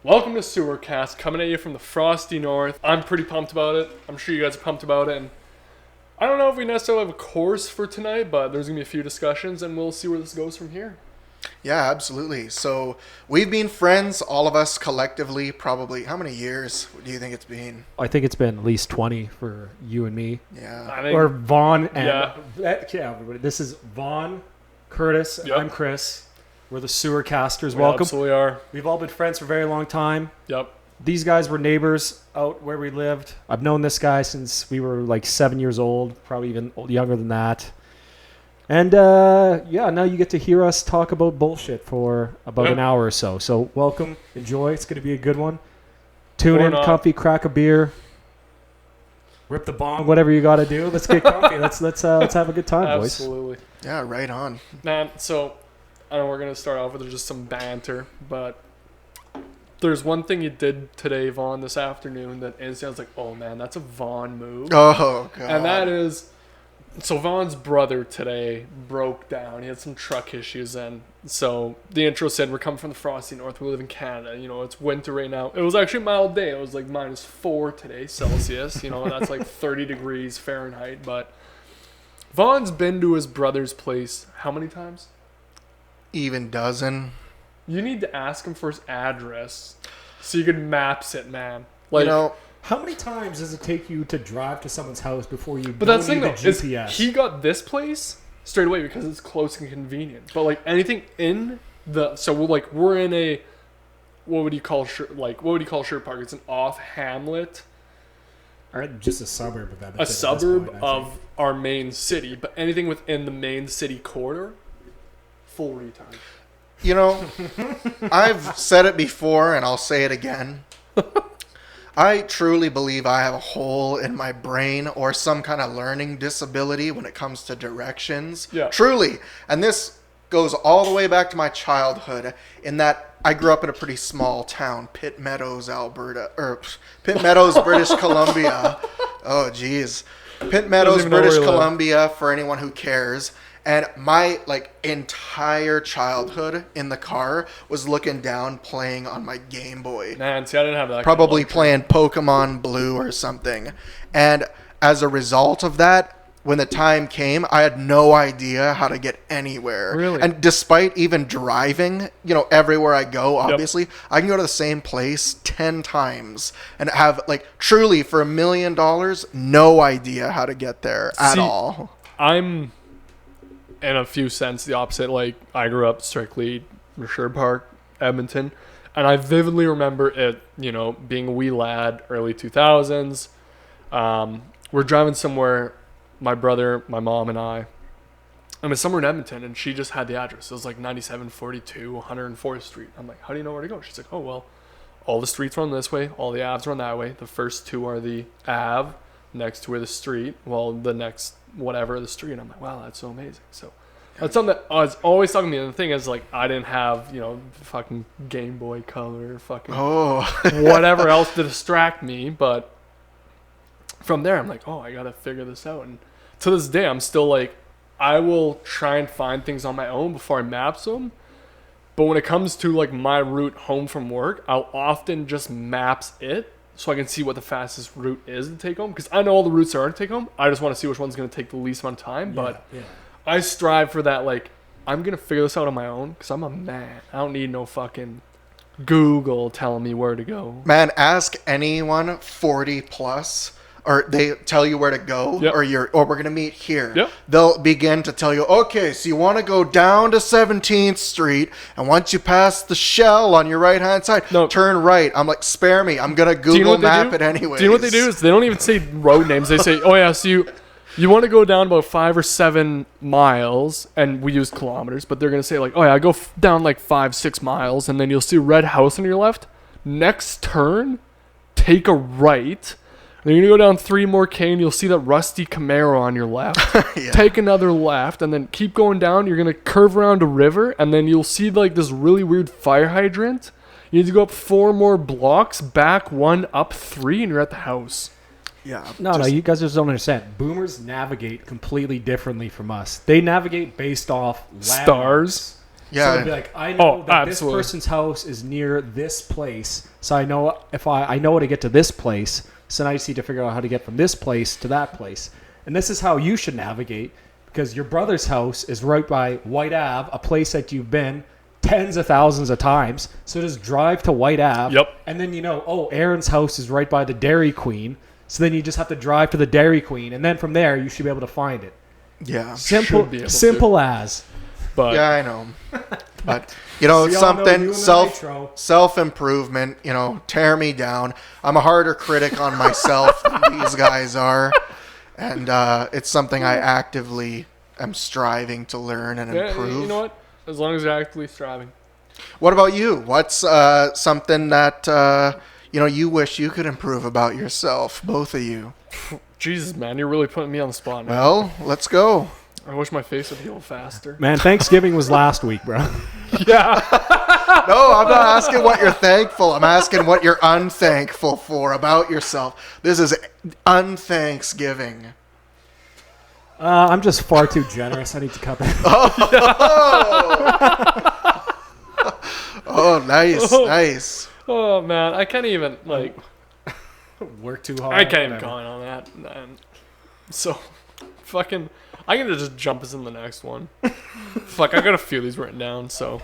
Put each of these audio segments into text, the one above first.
Welcome to Sewercast, coming at you from the frosty north. I'm pretty pumped about it. I'm sure you guys are pumped about it. And I don't know if we necessarily have a course for tonight, but there's going to be a few discussions, and we'll see where this goes from here. Yeah, absolutely. So we've been friends, all of us collectively, probably, how many years do you think it's been? I think it's been at least 20 for you and me. Yeah. I think, Or Vaughn and... Yeah. Everybody. This is Vaughn, Curtis, and Yep. I'm Chris. We're the Sewercasters. we Welcome. absolutely are. We've all been friends for a very long time. Yep. These guys were neighbors out where we lived. I've known this guy since we were like 7 years old, probably even younger than that. And now you get to hear us talk about bullshit for about an hour or so. So welcome, enjoy. It's going to be a good one. Tune Or in, not. comfy, crack a beer, rip the bong, whatever you got to do. Let's get comfy. let's have a good time, boys. Absolutely. Yeah, right on. Man, so I know we're going to start off with just some banter, but there's one thing you did today, Vaughn, this afternoon that instantly I was like, oh man, that's a Vaughn move. Oh, God. And that is, so Vaughn's brother today broke down. He had some truck issues, and so the intro said we're coming from the frosty north. We live in Canada. You know, it's winter right now. It was actually a mild day. It was like -4 today Celsius. You know, that's like 30 degrees Fahrenheit. But Vaughn's been to his brother's place how many times? Even dozen. You need to ask him for his address so you can maps it, man. Like, You know, How many times does it take you to drive to someone's house before you but that's the thing though, is GPS? he got this place straight away because it's close and convenient. But like anything in the, so we're in a, what would you call Sherwood Park? It's an off hamlet, Or just a suburb of that. a suburb of our main city. But anything within the main city corridor, full retard. you know, I've said it before and I'll say it again. I truly believe I have a hole in my brain or some kind of learning disability when it comes to directions. Yeah. Truly. And this goes all the way back to my childhood in that I grew up in a pretty small town, Pitt Meadows, British Columbia. Oh, geez. Pitt Meadows, even know where British you live. Columbia, for anyone who cares. And my entire childhood in the car was looking down playing on my Game Boy. Man, see, I didn't have that. Probably kind of playing Pokemon Blue or something. And as a result of that, when the time came, I had no idea how to get anywhere. Really? And despite even driving, everywhere I go, obviously, I can go to the same place 10 times and have, truly, for $1 million, no idea how to get there at See, all. I'm, in a few sense, the opposite. Like, I grew up strictly Sherwood Park, Edmonton, and I vividly remember it, being a wee lad, early 2000s. We're driving somewhere, my brother, my mom, and I mean, somewhere in Edmonton, and she just had the address. It was like 9742 104th Street. I'm like, how do you know where to go? She's like, oh, well, all the streets run this way, all the Aves run that way. The first two are the Ave, next to where the street, well, the next whatever the street. And I'm like, wow, that's so amazing. So that's something that I was always talking to me. And the thing is, I didn't have, fucking Game Boy Color, fucking whatever else to distract me. But from there, I'm like, oh, I got to figure this out. And to this day, I'm still I will try and find things on my own before I maps them. But when it comes to my route home from work, I'll often just maps it so I can see what the fastest route is to take home. Because I know all the routes there are to take home. I just want to see which one's going to take the least amount of time. But I strive for that, I'm going to figure this out on my own because I'm a man. I don't need no fucking Google telling me where to go. Man, ask anyone 40 plus, or they tell you where to go, Yep. or we're gonna meet here. Yep. They'll begin to tell you, okay, so you want to go down to 17th Street, and once you pass the Shell on your right hand side, turn right. I'm like, spare me. I'm gonna Google map it anyway. Do you know what they do? Is they don't even say road names. They say, oh yeah, so you want to go down about 5 or 7 miles, and we use kilometers, but they're gonna say oh yeah, go down 5-6 miles, and then you'll see a red house on your left. Next turn, take a right. Then you're going to go down 3 more K and you'll see that rusty Camaro on your left. Yeah. Take another left and then keep going down. You're going to curve around a river and then you'll see this really weird fire hydrant. You need to go up 4 more blocks, back 1, up 3, and you're at the house. Yeah. No, you guys just don't understand. Boomers navigate completely differently from us. They navigate based off Stars. Yeah. So it'd be like, I know that absolutely. this person's house is near this place, so I know if I know how to get to this place. So now I just need to figure out how to get from this place to that place. And this is how you should navigate, because your brother's house is right by White Ave, a place that you've been tens of thousands of times. So just drive to White Ave. Yep. And then Aaron's house is right by the Dairy Queen. So then you just have to drive to the Dairy Queen, and then from there you should be able to find it. Yeah. Simple as. But Yeah, I know. But it's So y'all know you something and the self-improvement, tear me down. I'm a harder critic on myself than these guys are. And it's something I actively am striving to learn and yeah, improve. you know what? As long as you're actively striving. What about you? What's something that you wish you could improve about yourself, both of you? Jesus, man, you're really putting me on the spot now. Well, let's go. I wish my face would heal faster. Man, Thanksgiving was last week, bro. Yeah. No, I'm not asking what you're thankful. I'm asking what you're unthankful for about yourself. This is unthanksgiving. I'm just far too generous. I need to cut that. Oh, nice. Oh, man, I can't even, Work too hard. I can't even comment on that. And so, fucking, I'm going to just jump us in the next one. Fuck, I got a few of these written down, so,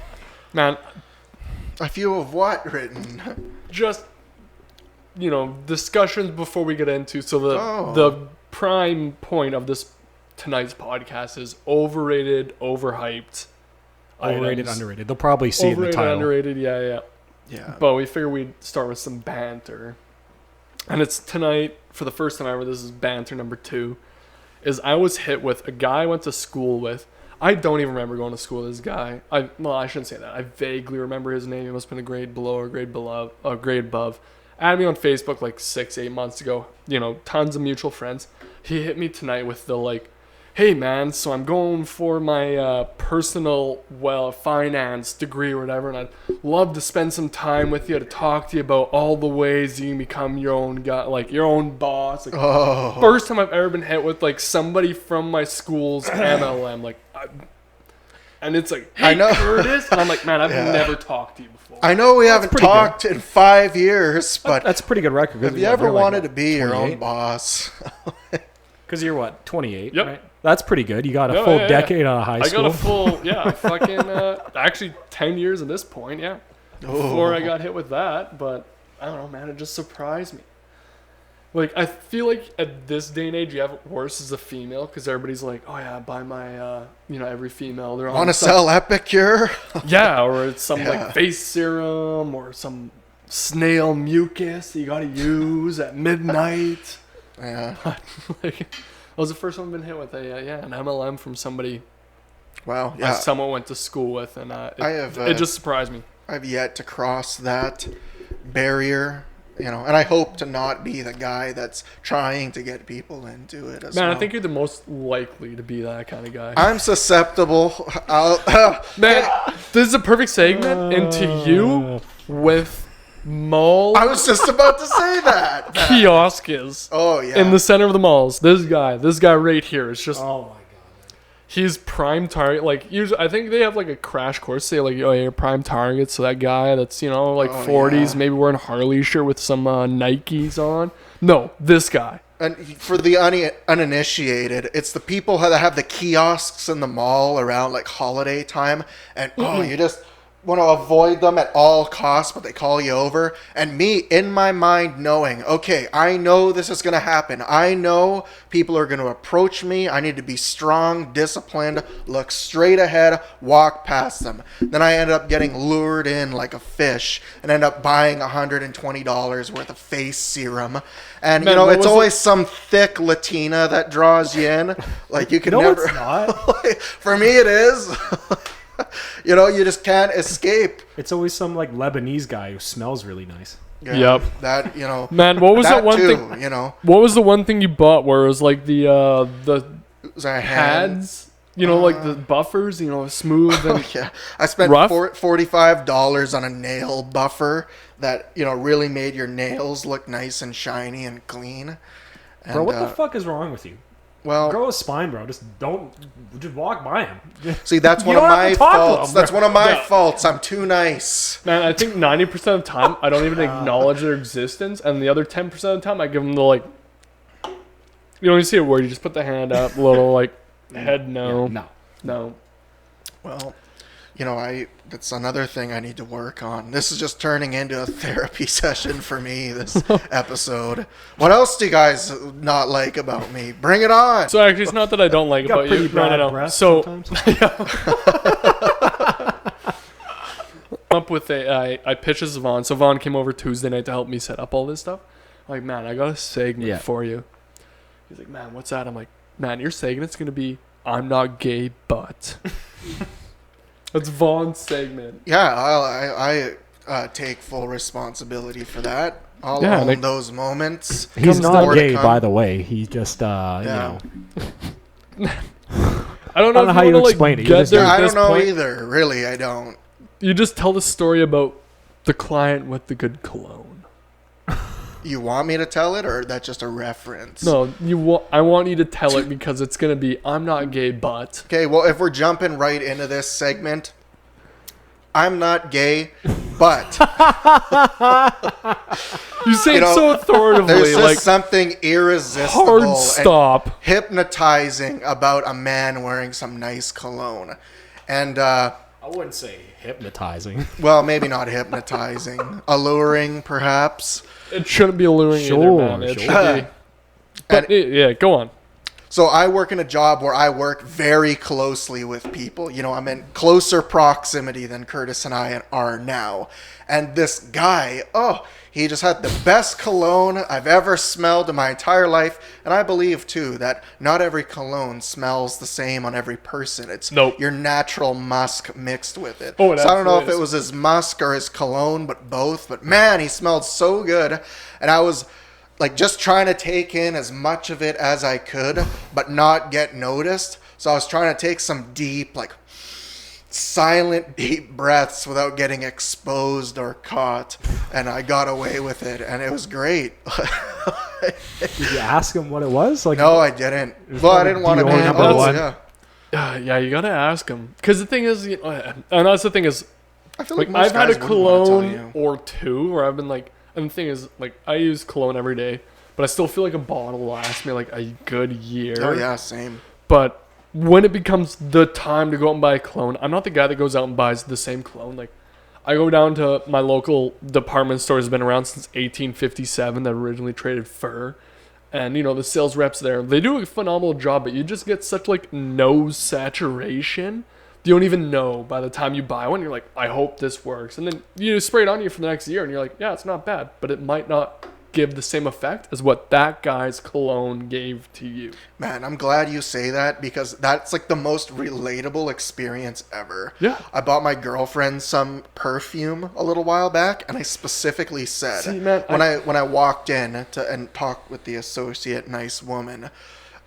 man, A few of what written? just, discussions before we get into, so Oh. the prime point of tonight's podcast is overrated, overhyped. Overrated, items. underrated. They'll probably see it in the Overrated, title. underrated, yeah. Yeah. But we figured we'd start with some banter. And it's tonight, for the first time ever, this is banter number 2, is I was hit with a guy I went to school with. I don't even remember going to school with this guy. I shouldn't say that. I vaguely remember his name. It must have been a grade below or grade above. Added me on Facebook 6-8 months ago. Tons of mutual friends. He hit me tonight with the hey man, so I'm going for my personal finance degree or whatever, and I'd love to spend some time with you to talk to you about all the ways you can become your own guy, your own boss. First time I've ever been hit with somebody from my school's MLM, and it's hey, I know. Curtis, and I'm man, I've never talked to you before. I know we haven't talked in 5 years, but That's a pretty good record. have you ever wanted to be your own boss? Because you're what, 28, Yep. right? That's pretty good. You got a full decade out of high school. I got a full, fucking, actually 10 years at this point, yeah. Before I got hit with that, but I don't know, man, it just surprised me. I feel at this day and age, you have it worse as a female, because everybody's oh yeah, buy my, every female. They're on Want to sell Epicure? Yeah, or it's some face serum, or some snail mucus that you gotta use at midnight. Yeah. That was the first one I've been hit with an MLM from somebody Wow. Yeah. someone went to school with, and it just surprised me. I've yet to cross that barrier, and I hope to not be the guy that's trying to get people into it as well. Man, I think you're the most likely to be that kind of guy. I'm susceptible. Man, this is a perfect segment into you with mall I was just about to say that. kiosk is. Oh, yeah. In the center of the malls. This guy right here is just... Oh, my God. He's prime target. Usually, I think they have a crash course. Say, oh, you're prime target. So that guy that's, 40s, maybe wearing a Harley shirt with some Nikes on. No, this guy. And for the uninitiated, it's the people that have the kiosks in the mall around holiday time. And, you just want to avoid them at all costs, but they call you over. And me, in my mind, knowing, okay, I know this is going to happen. I know people are going to approach me. I need to be strong, disciplined, look straight ahead, walk past them. Then I end up getting lured in like a fish and end up buying $120 worth of face serum. And, Man, it's always some thick Latina that draws you in. You can never... it's not. For me, it is. You just can't escape. It's always some Lebanese guy who smells really nice. Yeah, Yep. That, Man, what was that one too, thing? What was the one thing you bought where it was the Was that pads? The buffers, smooth and yeah. I spent rough? $45 on a nail buffer that, really made your nails look nice and shiny and clean. And, Bro, what the fuck is wrong with you? Well, Grow a spine, bro. Just walk by him. see, that's You one of don't have my to talk to faults. them. That's one of my Yeah. faults. I'm too nice. Man, I think 90% of the time I don't even acknowledge their existence, and the other 10% of the time I give them the like. You don't even see a word. You just put the hand up, little like head no, No. no. Well, that's another thing I need to work on. This is just turning into a therapy session for me, this episode. What else do you guys not like about me? Bring it on. So actually, it's not that I don't like You got about you. pretty bad No. breath So sometimes. up with I pitched this to Vaughn. So Vaughn came over Tuesday night to help me set up all this stuff. I'm like, man, I got a segment for you. He's like, man, what's that? I'm like, man, your segment's gonna be I'm not gay, but that's Vaughn's segment. Yeah, I take full responsibility for that. I'll Yeah, own like- those moments. He's Comes not down to gay, come. by the way. He just, Yeah. I don't know, how you wanna, explain it. You get just- there Yeah, at I this don't know point. either. Really, I don't. You just tell the story about the client with the good cologne. You want me to tell it, or that's just a reference? No, I want you to tell it because it's gonna be I'm not gay, but Okay, well, if we're jumping right into this segment, I'm not gay, but you say You it know, so authoritatively, there's just like something irresistible hard and stop. hypnotizing about a man wearing some nice cologne. And, I wouldn't say hypnotizing. well, maybe not hypnotizing, alluring, perhaps. It shouldn't be alluring Sure, either, man. It sure. should be. But yeah, go on. So I work in a job where I work very closely with people. I'm in closer proximity than Curtis and I are now. And this guy, he just had the best cologne I've ever smelled in my entire life. And I believe, too, that not every cologne smells the same on every person. It's Nope. your natural musk mixed with it. Oh, it so I don't know if absolutely it is. was his musk or his cologne, but both. But man, he smelled so good. And I was like just trying to take in as much of it as I could, but not get noticed. So I was trying to take some deep, like silent, deep breaths without getting exposed or caught. And I got away with it, and it was great. Did you ask him what it was? Like, No, I didn't. was Well, I probably didn't want to be. Dior number one. Yeah. Yeah, you gotta ask him because the thing is, and that's the thing is, I feel like most I've had a guys wouldn't wanna tell cologne you. or two where I've been like, and the thing is, like I use cologne every day, but I still feel like a bottle will last me like a good year. Oh yeah, same. But when it becomes the time to go out and buy a cologne, I'm not the guy that goes out and buys the same cologne. Like, I go down to my local department store has been around since 1857 that originally traded fur. And, the sales reps there, they do a phenomenal job, but you just get such, like, nose saturation. You don't even know by the time you buy one. You're like, I hope this works. And then you spray it on you for the next year, and you're like, yeah, it's not bad. But it might not give the same effect as what that guy's cologne gave to you. Man, I'm glad you say that because that's like the most relatable experience ever. Yeah. I bought my girlfriend some perfume a little while back, and I specifically said See, man, when I walked in and talked with the associate nice woman,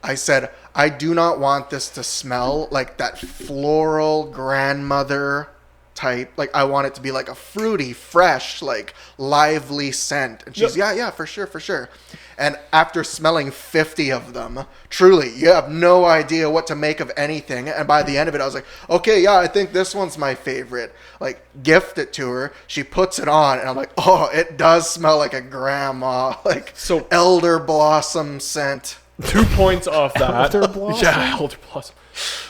I said, I do not want this to smell like that floral grandmother type. Like, I want it to be like a fruity, fresh, like lively scent. And she's, yeah, for sure. And after smelling 50 of them, truly, you have no idea what to make of anything. And by the end of it, I was like, okay, yeah, I think this one's my favorite. Like, gift it to her. She puts it on, and I'm like, oh, it does smell like a grandma, like So- elder blossom scent. 2 points off that. Elder blossom? Yeah, elder blossom.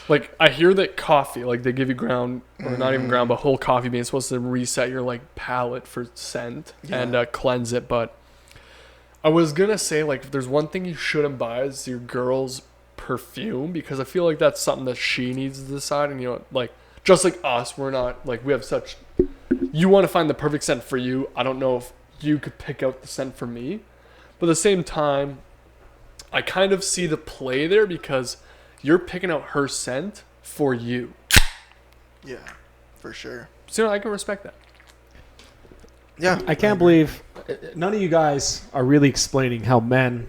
Like, I hear that coffee, like they give you ground, or not even ground, but whole coffee beans supposed to reset your like palate for scent and cleanse it. But I was gonna say, like, if there's one thing you shouldn't buy is your girl's perfume, because I feel like that's something that she needs to decide. And like just like us, we're not like we have such. You want to find the perfect scent for you. I don't know if you could pick out the scent for me, but at the same time, I kind of see the play there because you're picking out her scent for you. Yeah, for sure. So I can respect that. Yeah. I can't believe none of you guys are really explaining how men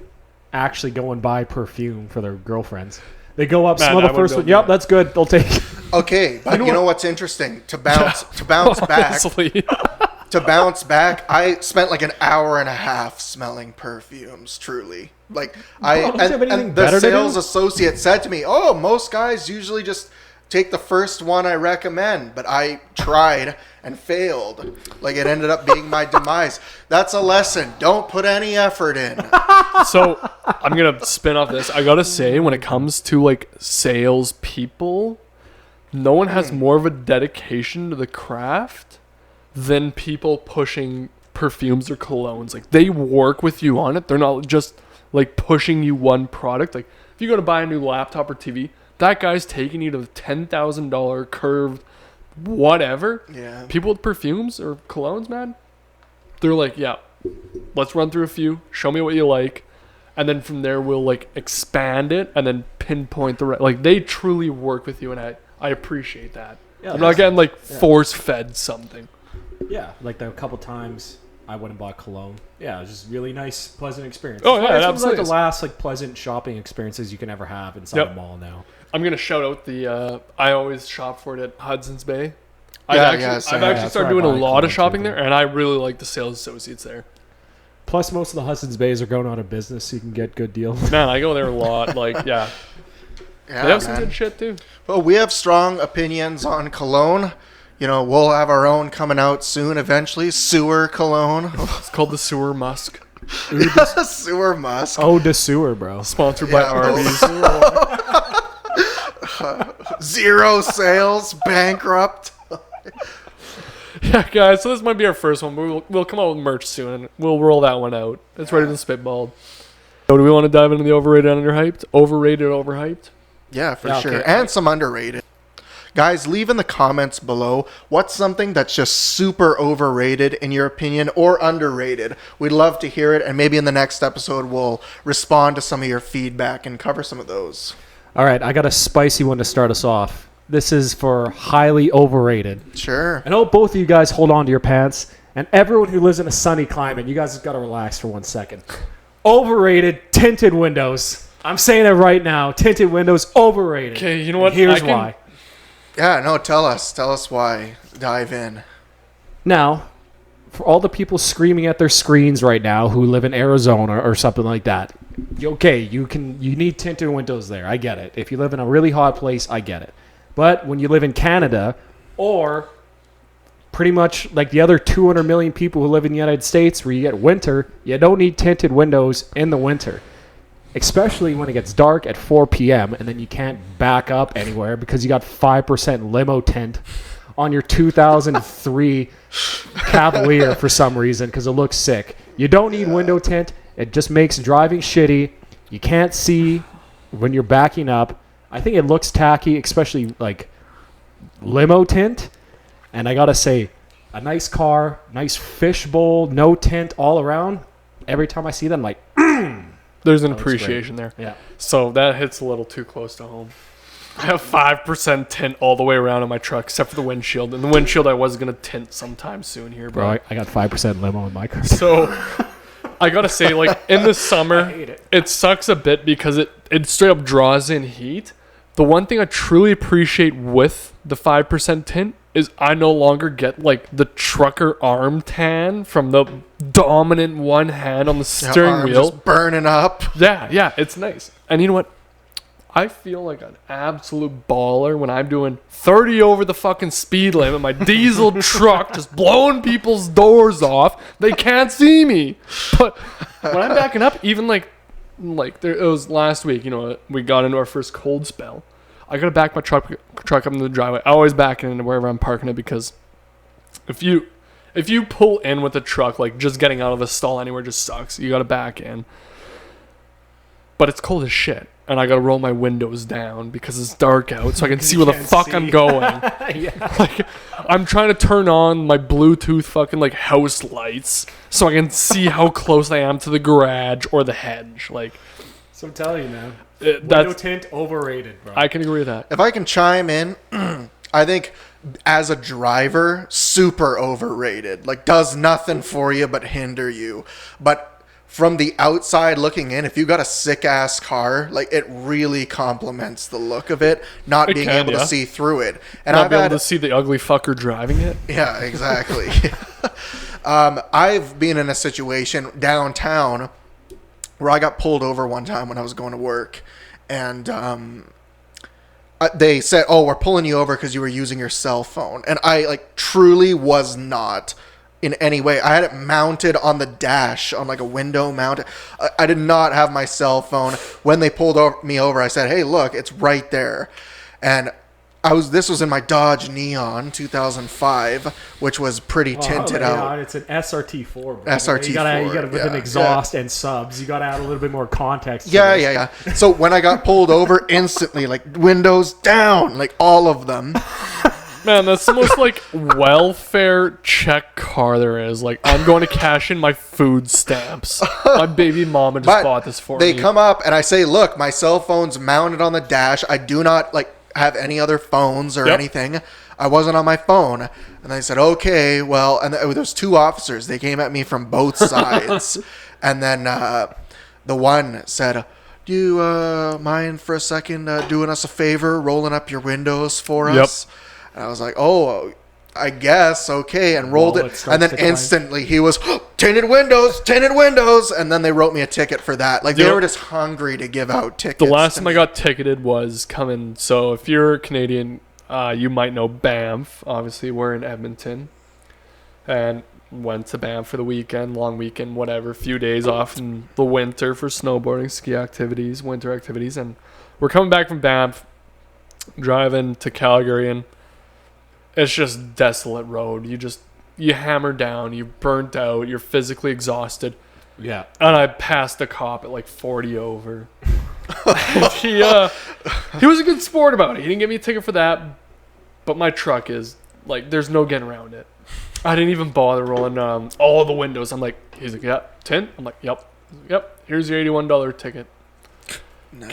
actually go and buy perfume for their girlfriends. They go up, Man, smell I the would first go one. do Yep, that. that's good. They'll take it. Okay, but you know what's interesting? To bounce back, Honestly. I spent like an hour and a half smelling perfumes, truly. Like don't you have anything and the better to do? sales associate said to me, "Oh, most guys usually just take the first one I recommend," but I tried and failed. Like it ended up being my demise. That's a lesson. Don't put any effort in. So I'm gonna spin off this. I gotta say, when it comes to like sales people, no one has more of a dedication to the craft than people pushing perfumes or colognes. Like they work with you on it. They're not just like pushing you one product. Like if you go to buy a new laptop or TV, that guy's taking you to the $10,000 curved whatever. Yeah. People with perfumes or colognes, man, they're like, yeah, let's run through a few, show me what you like, and then from there we'll like expand it and then pinpoint the right. Like they truly work with you, and I appreciate that. Yeah, I'm not getting like force fed something. Yeah, like the couple times I went and bought cologne. Yeah, it was just really nice, pleasant experience. Oh, yeah, it's absolutely. like the last like pleasant shopping experiences you can ever have inside a mall now. I'm gonna shout out the I always shop for it at Hudson's Bay. Yeah, I've yeah, same. actually That's started where I doing a buy lot of cologne shopping too, there, and I really like the sales associates there. Plus, most of the Hudson's Bays are going out of business, so you can get good deals. Man, I go there a lot. Like, yeah, they have some good shit too. Well, we have strong opinions on cologne. You know, we'll have our own coming out soon eventually. Sewer cologne. It's called the Sewer Musk. Sewer musk. Oh, the sewer, bro. Sponsored by Arby's. Zero sales. Bankrupt. Yeah, guys. So this might be our first one. We'll come out with merch soon, and we'll roll that one out. It's ready to spitball. So do we want to dive into the overrated, underhyped? Overrated, overhyped? Yeah, for Yeah, sure. okay. And some underrated. Guys, leave in the comments below what's something that's just super overrated in your opinion or underrated. We'd love to hear it, and maybe in the next episode we'll respond to some of your feedback and cover some of those. All right, I got a spicy one to start us off. This is for highly overrated. Sure. I know both of you guys hold on to your pants, and everyone who lives in a sunny climate, you guys have got to relax for 1 second. Overrated tinted windows. I'm saying it right now. Tinted windows, overrated. Okay, you know what? And here's why. Yeah, no, tell us why. Dive in. Now, for all the people screaming at their screens right now who live in Arizona or something like that, okay, you need tinted windows there. I get it. If you live in a really hot place, I get it. But when you live in Canada, or pretty much like the other 200 million people who live in the United States where you get winter, you don't need tinted windows in the winter. Especially when it gets dark at 4 p.m. and then you can't back up anywhere because you got 5% limo tint on your 2003 Cavalier for some reason because it looks sick. You don't need window tint. It just makes driving shitty. You can't see when you're backing up. I think it looks tacky, especially like limo tint. And I got to say, a nice car, nice fishbowl, no tint all around. Every time I see them, I'm like, There's an That looks appreciation there. yeah. So that hits a little too close to home. I have 5% tint all the way around on my truck, except for the windshield. And the windshield I was going to tint sometime soon here, bro. Bro, I got 5% limo in my car. So I got to say, like, in the summer, I hate it. it sucks a bit because it straight up draws in heat. The one thing I truly appreciate with the 5% tint is I no longer get, like, the trucker arm tan from the dominant one hand on the steering Arm wheel. just burning up. Yeah, it's nice. And you know what? I feel like an absolute baller when I'm doing 30 over the fucking speed limit. My diesel truck just blowing people's doors off. They can't see me. But when I'm backing up, even like there, it was last week, you know, we got into our first cold spell. I got to back my truck up into the driveway. I always back into wherever I'm parking it because if you pull in with a truck, like just getting out of a stall anywhere just sucks. You got to back in. But it's cold as shit. And I got to roll my windows down because it's dark out so I can see where the fuck I'm going. Yeah. Like, I'm trying to turn on my Bluetooth fucking like house lights so I can see how close I am to the garage or the hedge. Like, So I'm telling you, man. Window tint overrated, bro. I can agree with that. If I can chime in, I think as a driver, super overrated. Like, does nothing for you but hinder you. But from the outside looking in, if you got a sick ass car, like, it really complements the look of it, not It being can, able yeah. to see through it. And Not I've be able had to see the ugly fucker driving it. Yeah, exactly. I've been in a situation downtown where I got pulled over one time when I was going to work, and they said, "Oh, we're pulling you over because you were using your cell phone," and I like truly was not in any way. I had it mounted on the dash, on like a window mount. I did not have my cell phone. When they pulled me over, I said, "Hey, look, it's right there," and this was in my Dodge Neon 2005, which was pretty tinted out. It's an SRT4. Bro. SRT4. You got with an exhaust and subs. You got to add a little bit more context. Yeah. So when I got pulled over, instantly, like windows down, like all of them. Man, that's the most like welfare check car there is. Like, I'm going to cash in my food stamps. My baby mama just bought this for me. They come up and I say, "Look, my cell phone's mounted on the dash. I do not like have any other phones or anything. I wasn't on my phone." And they said, "Okay, well," and there was 2 officers. They came at me from both sides. And then the one said, "Do you mind for a second doing us a favor, rolling up your windows for us?" And I was like, "Oh, I guess, okay," and rolled it. And then instantly he was, tinted windows. And then they wrote me a ticket for that. Like, they were just hungry to give out tickets. The last time I got ticketed was coming. So if you're Canadian, you might know Banff. Obviously, we're in Edmonton. And went to Banff for the weekend, long weekend, whatever. Few days off in the winter for snowboarding, ski activities, winter activities. And we're coming back from Banff, driving to Calgary, and it's just desolate road. You hammer down, you burnt out, you're physically exhausted. Yeah. And I passed the cop at like 40 over. He was a good sport about it. He didn't give me a ticket for that, but my truck is like, there's no getting around it. I didn't even bother rolling all the windows. I'm like, he's like, "Yeah, tint." I'm like, yep. Here's your $81 ticket. Nice.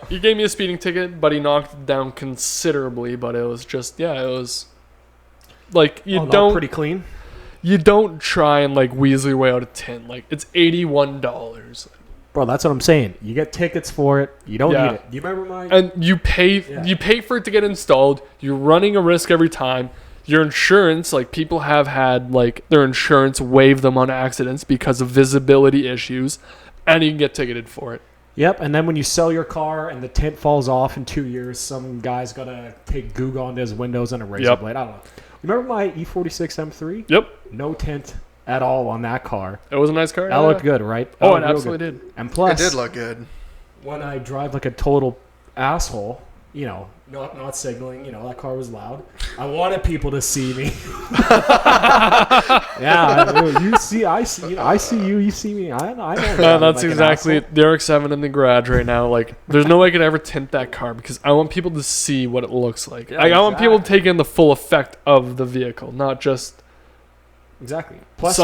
He gave me a speeding ticket, but he knocked it down considerably. But it was just, it was like, pretty clean. You don't try and like weasel your way out of tint. Like, it's $81. Bro, that's what I'm saying. You get tickets for it. You don't need it. Do you remember my? And you pay for it to get installed. You're running a risk every time. Your insurance, like, people have had like their insurance waive them on accidents because of visibility issues, and you can get ticketed for it. Yep, and then when you sell your car and the tint falls off in 2 years, some guy's got to take Goog onto his windows and a razor blade. I don't know. Remember my E46 M3? Yep. No tint at all on that car. It was a nice car. That looked good, right? Oh, it absolutely did. And plus, it did look good. When I drive like a total asshole, not signaling, that car was loud. I wanted people to see me. I see you, you see me. I know. That's exactly the RX-7 in the garage right now. Like, there's no way I could ever tint that car because I want people to see what it looks like. Yeah, I want people to take in the full effect of the vehicle, not just exactly. Plus,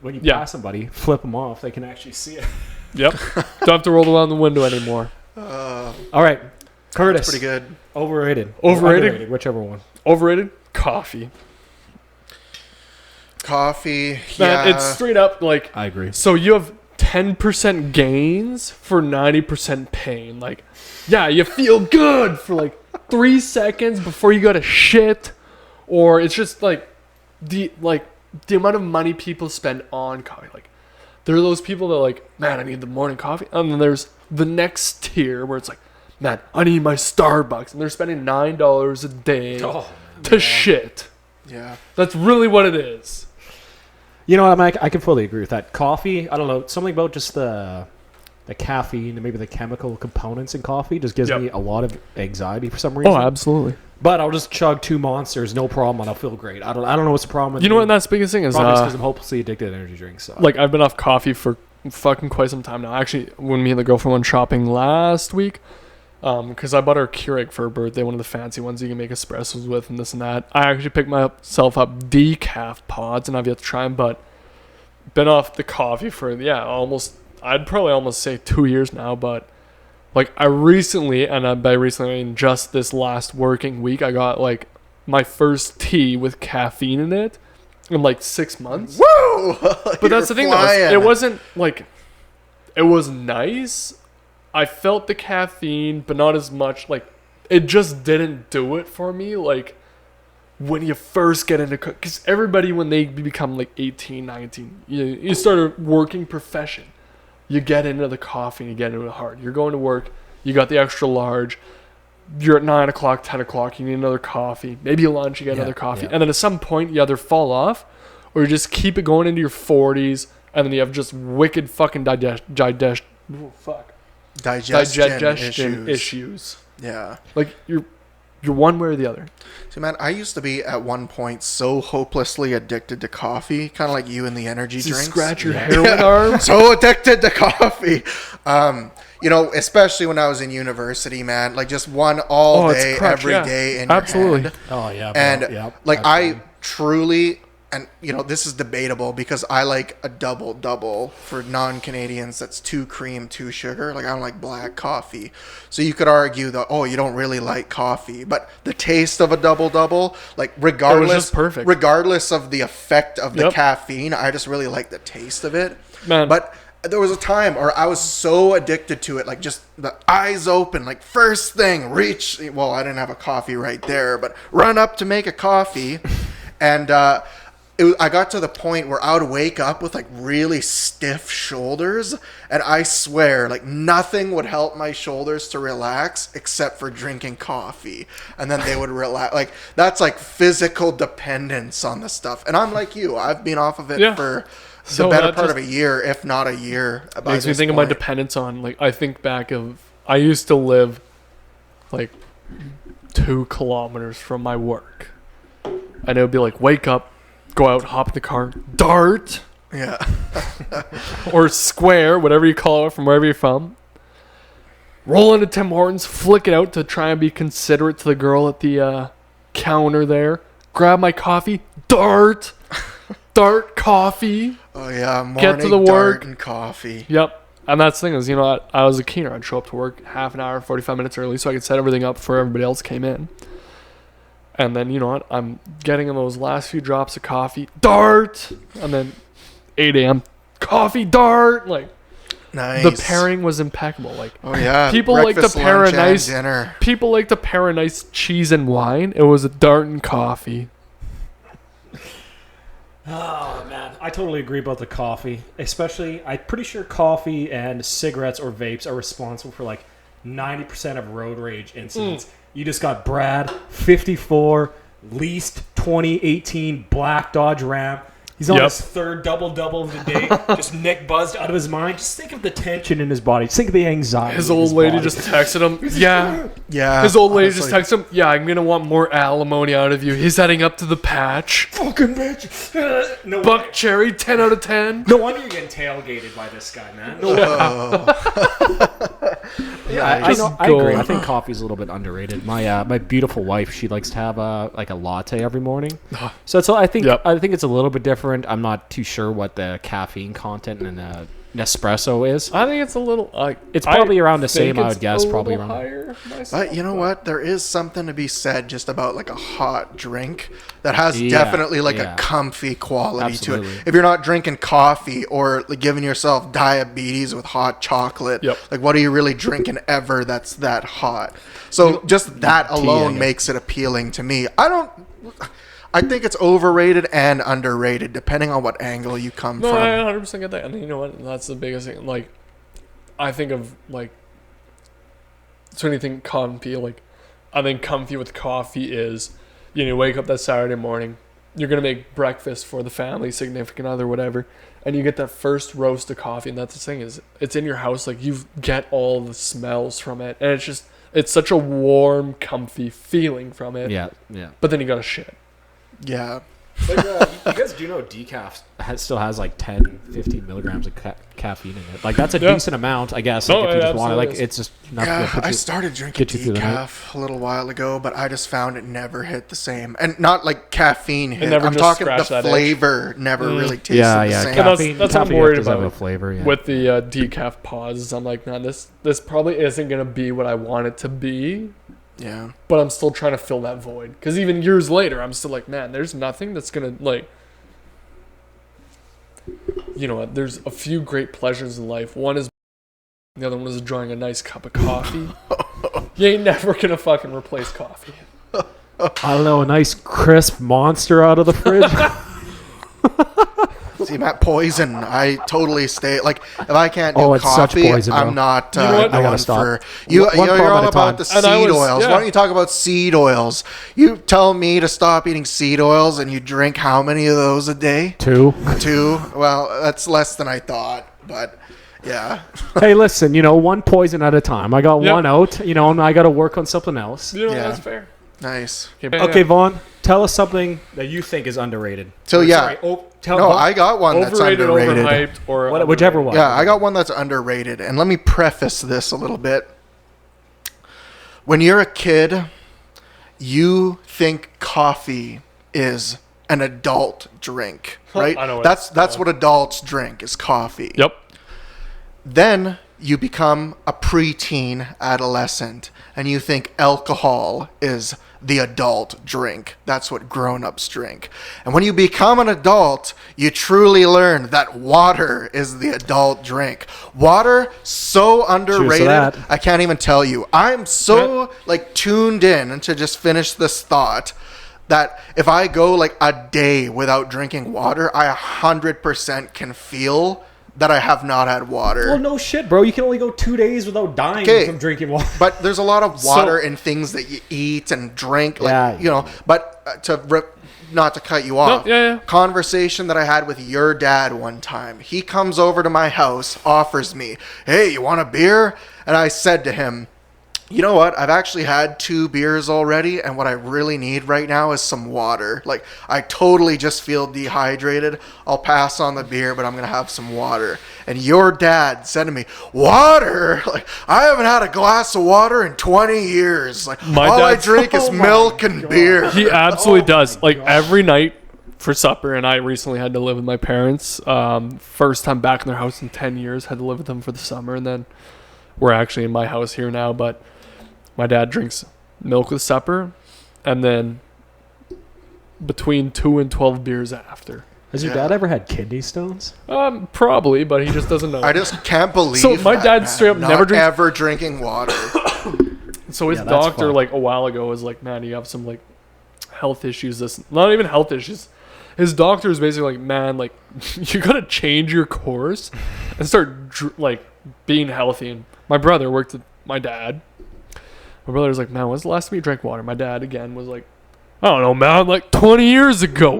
when you pass somebody, flip them off, they can actually see it. Yep. Don't have to roll around the window anymore. All right. Curtis. That's pretty good. Overrated. Overrated? Whichever one. Overrated? Coffee. Man, it's straight up like... I agree. So you have 10% gains for 90% pain. Like, you feel good for like 3 seconds before you go to shit. Or it's just like the amount of money people spend on coffee. Like, there are those people that are like, "Man, I need the morning coffee." And then there's the next tier where it's like, "Man, I need my Starbucks." And they're spending $9 a day to shit. Yeah. That's really what it is. You know what, Mike? I can fully agree with that. Coffee, I don't know, something about just the caffeine and maybe the chemical components in coffee just gives me a lot of anxiety for some reason. Oh, absolutely. But I'll just chug 2 Monsters, no problem, and I'll feel great. I don't know what's the problem with You know what that's the biggest thing is? Probably because I'm hopelessly addicted to energy drinks. So. Like, I've been off coffee for fucking quite some time now. Actually, when me and the girlfriend went shopping last week, because I bought her Keurig for her birthday, one of the fancy ones you can make espressos with and this and that. I actually picked myself up decaf pods, and I've yet to try them, but been off the coffee for, I'd probably almost say 2 years now, but like, I recently, and by recently I mean just this last working week, I got like my first tea with caffeine in it in like 6 months. Woo! But that's the thing though, it wasn't like, it was nice. I felt the caffeine, but not as much. Like, it just didn't do it for me. Like, when you first get into cook, because everybody, when they become like 18, 19, you start a working profession. You get into the coffee and you get into it hard. You're going to work. You got the extra large. You're at 9 o'clock, 10 o'clock. You need another coffee. Maybe a lunch. You get another coffee. And then at some point, you either fall off or you just keep it going into your 40s. And then you have just wicked fucking digestion issues. Yeah. Like, you're one way or the other. See, man, I used to be at one point so hopelessly addicted to coffee, kind of like you and the energy Did drinks. you scratch your heroin arm? So addicted to coffee. You know, especially when I was in university, man, like just one all day, every day in your hand. Oh, yeah. Bro. And like I truly, and you know, this is debatable because I like a double for non-Canadians. That's 2 cream, 2 sugar. Like I don't like black coffee. So you could argue that, oh, you don't really like coffee, but the taste of a double, like regardless of the effect of the caffeine, I just really like the taste of it. Man. But there was a time where I was so addicted to it, like just the eyes open, like first thing, reach. Well, I didn't have a coffee right there, but run up to make a coffee. And I got to the point where I would wake up with like really stiff shoulders. And I swear, like nothing would help my shoulders to relax except for drinking coffee. And then they would relax. Like that's like physical dependence on the stuff. And I'm like you, I've been off of it for the better part of a year, if not a year. Makes me think of my dependence on, like, I think back of, I used to live like 2 kilometers from my work. And it would be like, wake up, go out, hop in the car, dart. Yeah. Or square, whatever you call it from wherever you're from. Roll into Tim Hortons, flick it out to try and be considerate to the girl at the counter there. Grab my coffee, dart coffee. Oh yeah, morning get to the dart work and coffee. Yep. And that's the thing is, you know, I was a keener. I'd show up to work half an hour, 45 minutes early so I could set everything up before everybody else came in. And then, you know what, I'm getting in those last few drops of coffee, dart, and then 8 a.m. coffee, dart. Like, nice. The pairing was impeccable. Like, oh yeah, people like to pair a nice dinner. People like to pair a nice cheese and wine. It was a dart and coffee. Oh, man. I totally agree about the coffee. Especially, I'm pretty sure coffee and cigarettes or vapes are responsible for like 90% of road rage incidents. You just got Brad, 54, leased 2018 black Dodge Ram. He's on his 3rd double-double of the day. Just Nick buzzed out of his mind. Just think of the tension in his body. Just think of the anxiety. His old lady just texted him. Yeah. His old lady just texted him. Yeah, I'm going to want more alimony out of you. He's heading up to the patch. Fucking bitch. No Buck Cherry, 10 out of 10. No wonder you're getting tailgated by this guy, man. I agree. I think coffee's a little bit underrated. My beautiful wife, she likes to have a latte every morning. So I think it's a little bit different. I'm not too sure what the caffeine content in an espresso is. I think it's a little. It's probably around the same. I would guess probably around higher. But you know what? There is something to be said just about like a hot drink that has definitely like a comfy quality to it. If you're not drinking coffee or like giving yourself diabetes with hot chocolate, like what are you really drinking ever that's that hot? So just that alone makes it appealing to me. I think it's overrated and underrated depending on what angle you come from. I 100% get that. And you know what? That's the biggest thing. Like, I think of like, so anything comfy. Like, I think comfy with coffee is, you wake up that Saturday morning, you're going to make breakfast for the family, significant other, whatever, and you get that first roast of coffee. And that's the thing is, it's in your house. Like, you get all the smells from it. And it's such a warm, comfy feeling from it. Yeah. But then you got to shit. Yeah. But you guys do know decaf still has like 10, 15 milligrams of caffeine in it. Like that's a decent amount, I guess. Like, if you just want it, like it's just enough I started drinking decaf a little while ago, but I just found it never hit the same. And not like caffeine hit. I'm talking the flavor never really tasted the same. Caffeine, that's what I'm worried about a flavor, with the decaf pause. I'm like, man, this probably isn't gonna be what I want it to be. Yeah. But I'm still trying to fill that void. Because even years later, I'm still like, man, there's nothing that's going to, like... You know what? There's a few great pleasures in life. One is... The other one is enjoying a nice cup of coffee. You ain't never going to fucking replace coffee. I don't know, a nice crisp Monster out of the fridge. See, Matt, poison. I totally stay. Like, if I can't do Oh, it's such coffee, poison, bro. I'm not You know what? I gotta going stop. for... You're One all problem at a about the time. And I seed was- oils. yeah. Why don't you talk about seed oils? You tell me to stop eating seed oils, and you drink how many of those a day? 2. 2? Well, that's less than I thought, but yeah. Hey, listen, one poison at a time. I got Yep. one out, and I got to work on something else. You know, Yeah. that's fair. Nice. Okay, Vaughn, tell us something that you think is underrated. So, Or, yeah. sorry, tell No, Vaughn- I got one that's Overrated, underrated. overhyped, or whichever one. Yeah, I got one that's underrated. And let me preface this a little bit. When you're a kid, you think coffee is an adult drink, right? I know what That's it's what adults drink is coffee. Yep. Then you become a preteen adolescent and you think alcohol is the adult drink. That's what grown-ups drink. And when you become an adult, you truly learn that water is the adult drink. Water, so underrated, that. I can't even tell you. I'm so tuned in, and to just finish this thought, that if I go like a day without drinking water, I 100% can feel that I have not had water. Well, no shit, bro. You can only go 2 days without dying Okay. from drinking water. But there's a lot of water in things that you eat and drink, Yeah. But not to cut you off. yeah. Conversation that I had with your dad one time. He comes over to my house, offers me, "Hey, you want a beer?" And I said to him, "You know what? I've actually had 2 beers already, and what I really need right now is some water. Like, I totally just feel dehydrated. I'll pass on the beer, but I'm going to have some water." And your dad said to me, "Water? Like, I haven't had a glass of water in 20 years. Like, My all I dad's- drink is Oh my milk and God. beer." He absolutely does. Like God. every night for supper, and I recently had to live with my parents. First time back in their house in 10 years. Had to live with them for the summer, and then we're actually in my house here now. But my dad drinks milk with supper, and then between 2 and 12 beers after. Has your Yeah. dad ever had kidney stones? Probably, but he just doesn't know. I just can't believe So my that, dad man. straight up Not never drinks- ever drinking water. So his Yeah, that's doctor, fun. like a while ago, was like, "Man, you have some like health issues." Not even health issues. His doctor is basically like, "Man, like you gotta change your course and start being healthy." And my brother worked with my dad. My brother's like, "Man, when's the last time you drank water?" My dad again was like, "I don't know, man, like 20 years ago."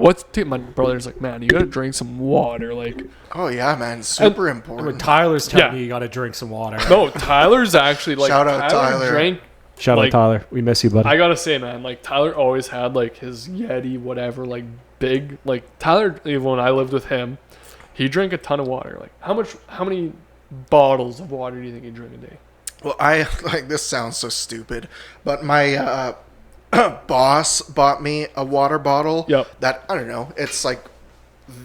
My brother's like, "Man, you gotta drink some water." Like, Oh, yeah, man. Super When important. Tyler's telling Yeah. me you got to drink some water. no, Tyler's actually like, Shout out Tyler. drank. Shout like- out Tyler. We miss you, buddy. I gotta say, man, like Tyler always had like his Yeti, whatever, like big. Like Tyler, even when I lived with him, he drank a ton of water. Like how many bottles of water do you think he drank a day? Well, this sounds so stupid, but my boss bought me a water bottle Yep. that, I don't know, it's like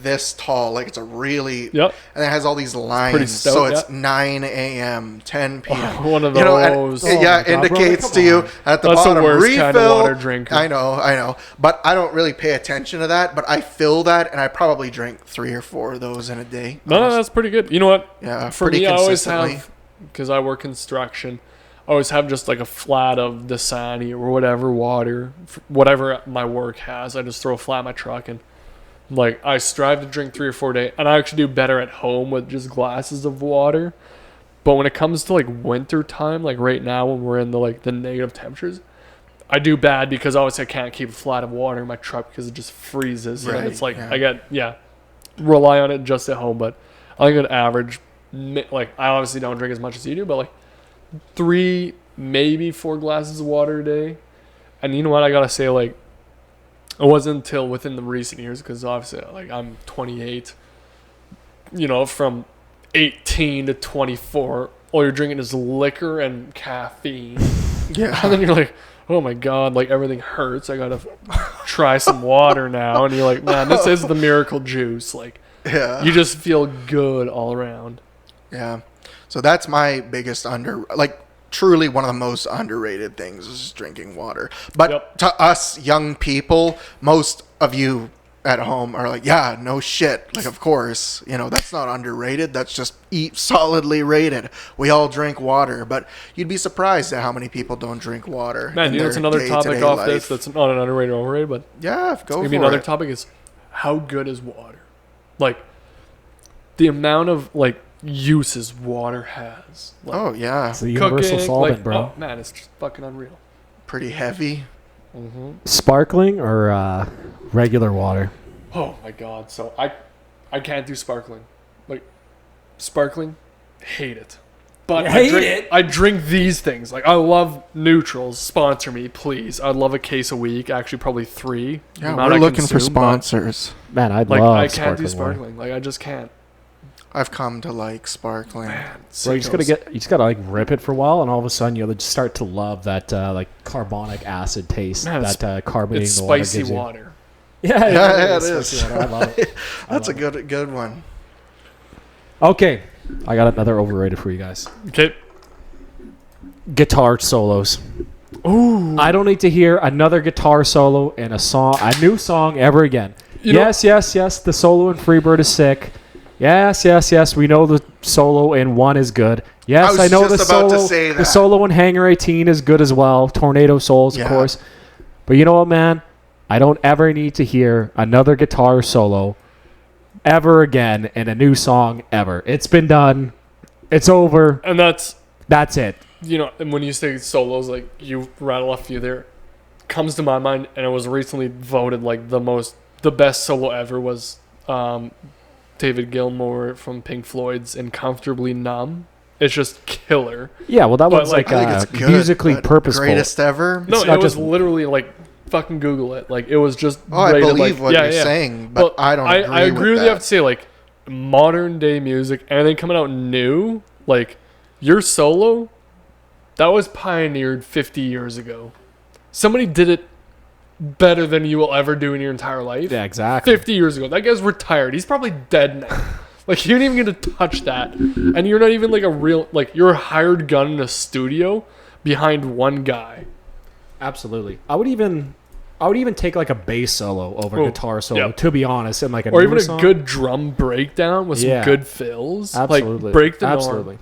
this tall. Like, it's a really... Yep. And it has all these lines. pretty stout, so it's yeah. 9 a.m., 10 p.m. One of You know, and those. it, Oh yeah, my God, bro, indicates come to you on. at the That's the bottom, worst refill. kind of water drinker. I know. But I don't really pay attention to that, but I fill that, and I probably drink 3 or 4 of those in a day. No, that's pretty good. You know what? Yeah, For pretty me, I always consistently. have, because I work construction, I always have just like a flat of Dasani or whatever water, whatever my work has. I just throw a flat in my truck, and like I strive to drink 3 or 4 a day, and I actually do better at home with just glasses of water. But when it comes to like winter time, like right now when we're in the negative temperatures, I do bad because obviously I can't keep a flat of water in my truck because it just freezes. Right, And it's like yeah. rely on it just at home. But I think an average, like I obviously don't drink as much as you do, but like 3, maybe 4 glasses of water a day. And you know what? I gotta say, like, it wasn't until within the recent years, because obviously, like, I'm 28. You know, from 18 to 24, all you're drinking is liquor and caffeine. Yeah. And then you're like, oh my God, like everything hurts. I gotta try some water now. And you're like, man, this is the miracle juice. Like, Yeah. you just feel good all around. Yeah. So that's my biggest truly one of the most underrated things is drinking water. But Yep. to us young people, most of you at home are like, yeah, no shit. Like, of course, that's not underrated. That's just solidly rated. We all drink water, but you'd be surprised at how many people don't drink water. Man, in you know, it's their another topic day-to-day off life. this that's not an underrated or overrated, but Yeah, go maybe for another it. topic is how good is water? Like, the amount of like uses water has. Like, Oh yeah, It's the universal cooking, solvent, like, bro. oh man, it's just fucking unreal. pretty heavy. Sparkling or regular water? Oh my god, so I can't do sparkling. Like sparkling, hate it. But I drink these things. Like I love neutrals. Sponsor me, please. I'd love a case a week. Actually, probably 3. Yeah, The amount we're I looking for consume, but, sponsors. Man, I'd like love I can't do sparkling water. sparkling. Like I just can't. I've come to like sparkling. Man, Bro, you just gotta like rip it for a while, and all of a sudden you'll just start to love that like carbonic acid taste Man, that carbonating it's the water spicy gives you. water. Yeah, Yeah, it spicy is. water. I love it. That's a good one. Okay, I got another overrated for you guys. Okay. Guitar solos. Ooh. I don't need to hear another guitar solo in a new song ever again. You know- yes. The solo in Freebird is sick. Yes. We know the solo in One is good. Yes, was I know just the about to solo. say The that. solo in Hangar 18 is good as well. Tornado Souls, of Yeah. course. But you know what, man? I don't ever need to hear another guitar solo ever again in a new song ever. It's been done. It's over. And that's That's it. and when you say solos, like you rattle off a few there, comes to my mind, and it was recently voted like the best solo ever was David Gilmour from Pink Floyd's "Uncomfortably Numb." It's just killer. Yeah, well, that But, was like, like I think it's good. musically but purposeful. Greatest ever. No, It's not it was just- literally like fucking Google it. Like it was just. Oh, I rated, believe like, what yeah, you're yeah. saying, but Well, I don't agree I agree with that. you. I have to say, like modern day music, anything coming out new, like your solo, that was pioneered 50 years ago. Somebody did it better than you will ever do in your entire life. Yeah, exactly. 50 years ago. That guy's retired. He's probably dead now. Like, you didn't even get to touch that. And you're not even like a real, like, you're a hired gun in a studio behind one guy. Absolutely. I would even take like a bass solo over Oh, guitar solo, yep. to be honest, and like a Or even newer a song. good drum breakdown with some Yeah. good fills. Absolutely. Like, break the norm. Absolutely.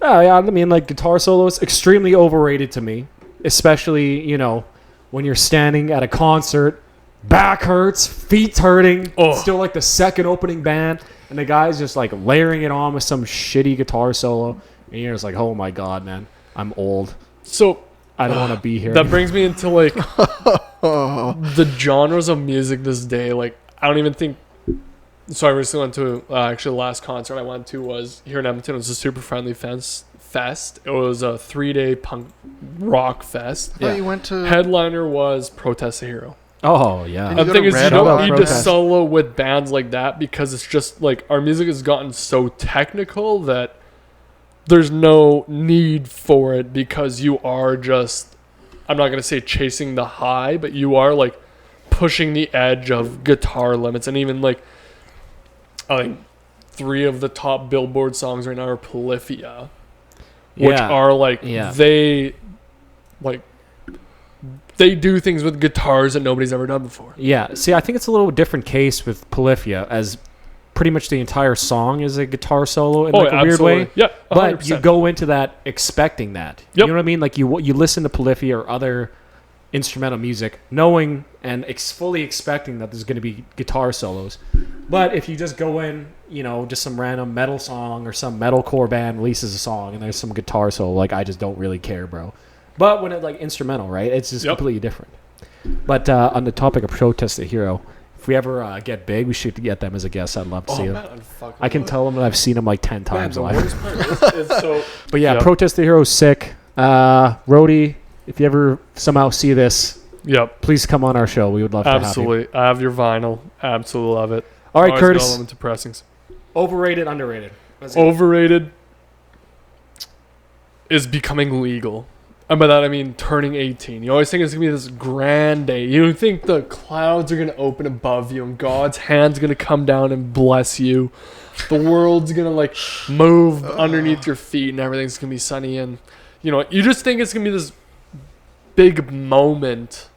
Oh, yeah, I mean, like guitar solos, extremely overrated to me, especially when you're standing at a concert, back hurts, feet's hurting, Oh. still like the second opening band, and the guy's just like layering it on with some shitty guitar solo, and you're just like, oh my god, man, I'm old. So, I don't want to be here. that brings me into, like, the genres of music this day. Like, I don't even think... So I recently went to, actually, the last concert I went to was here in Edmonton. It was a super friendly fest. It was a 3-day punk rock fest. I thought you went to. Headliner was Protest the Hero. Oh yeah. And And the thing is, you Red don't Hot need to Protest. solo with bands like that because it's just like our music has gotten so technical that there's no need for it because you are just, I'm not going to say chasing the high, but you are like pushing the edge of guitar limits. And even like, I think 3 of the top Billboard songs right now are Polyphia, which Yeah. are like, Yeah. they do things with guitars that nobody's ever done before. Yeah, see, I think it's a little different case with Polyphia, as pretty much the entire song is a guitar solo in like a weird way. Yeah, But you 100%. go into that expecting that. Yep. You know what I mean? Like you listen to Polyphia or other instrumental music, knowing and fully expecting that there's going to be guitar solos. But if you just go in, just some random metal song or some metalcore band releases a song and there's some guitar solo, like I just don't really care, bro. But when it's like instrumental, right? It's just Yep. completely different. But on the topic of Protest the Hero, if we ever get big, we should get them as a guest. I'd love to see them. man, I'd fucking I can love tell them that I've seen them like 10 it. times Man, the live. worst part is so. But yeah, Yep. Protest the Hero is sick. Rhodey, if you ever somehow see this, Yep, please come on our show. We would love to have you. absolutely. I have your vinyl. Absolutely love it. All right, Always got Curtis. limited pressings. Overrated, underrated. Let's go. Overrated is becoming legal. And by that I mean turning 18. You always think it's going to be this grand day. You think the clouds are going to open above you and God's hand's going to come down and bless you. The world's going to like move underneath your feet and everything's going to be sunny. And you just think it's going to be this big moment.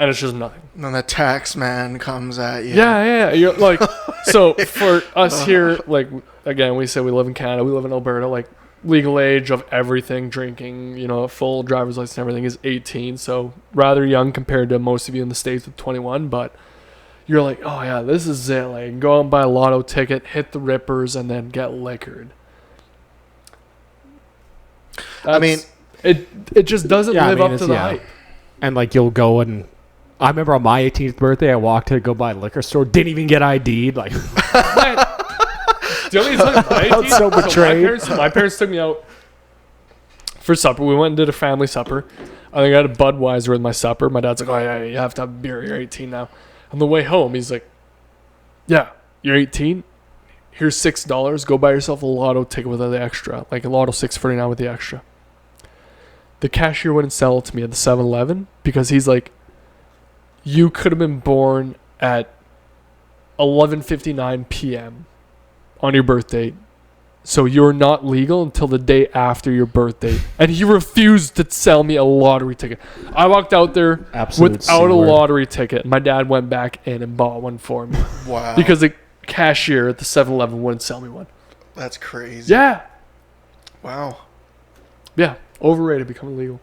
And it's just nothing. And then the tax man comes at you. Yeah. You're like, so for us here, like, again, we say we live in Canada, we live in Alberta, like, legal age of everything, drinking, a full driver's license and everything is 18. So rather young compared to most of you in the States with 21. But, you're like, oh yeah, this is it. Like, go out and buy a lotto ticket, hit the rippers, and then get liquored. I mean, it just doesn't live up to the hype. And like you'll go and I remember on my 18th birthday, I walked to go buy a liquor store, didn't even get ID'd. Like, Do you know what I felt so betrayed. My parents took me out for supper. We went and did a family supper. I think I had a Budweiser with my supper. My dad's like, oh yeah, you have to have beer. You're 18 now. On the way home, he's like, yeah, you're 18. Here's $6. Go buy yourself a lotto ticket with the extra, like a lotto 649 with the extra. The cashier wouldn't sell it to me at the 7-Eleven because he's like, you could have been born at 11:59 p.m. on your birthday, so you're not legal until the day after your birthday. And he refused to sell me a lottery ticket. I walked out there without a lottery ticket. My dad went back in and bought one for me. Wow. Because the cashier at the 7-Eleven wouldn't sell me one. That's crazy. Yeah. Wow. Yeah. Overrated, becoming legal.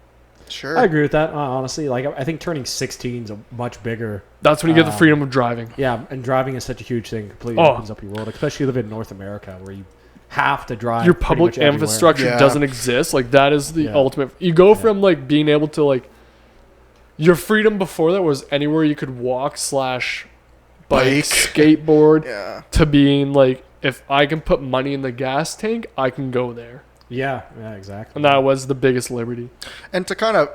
Sure. I agree with that. Honestly, like I think turning 16 is a much bigger. That's when you get the freedom of driving. Yeah, and driving is such a huge thing. Completely opens up your world, especially live in North America where you have to drive. Your public infrastructure doesn't exist. Like that is the ultimate. You go from like being able to like your freedom before that was anywhere you could walk / bike, skateboard to being like, if I can put money in the gas tank, I can go there. Yeah, exactly. And that was the biggest liberty. And to kind of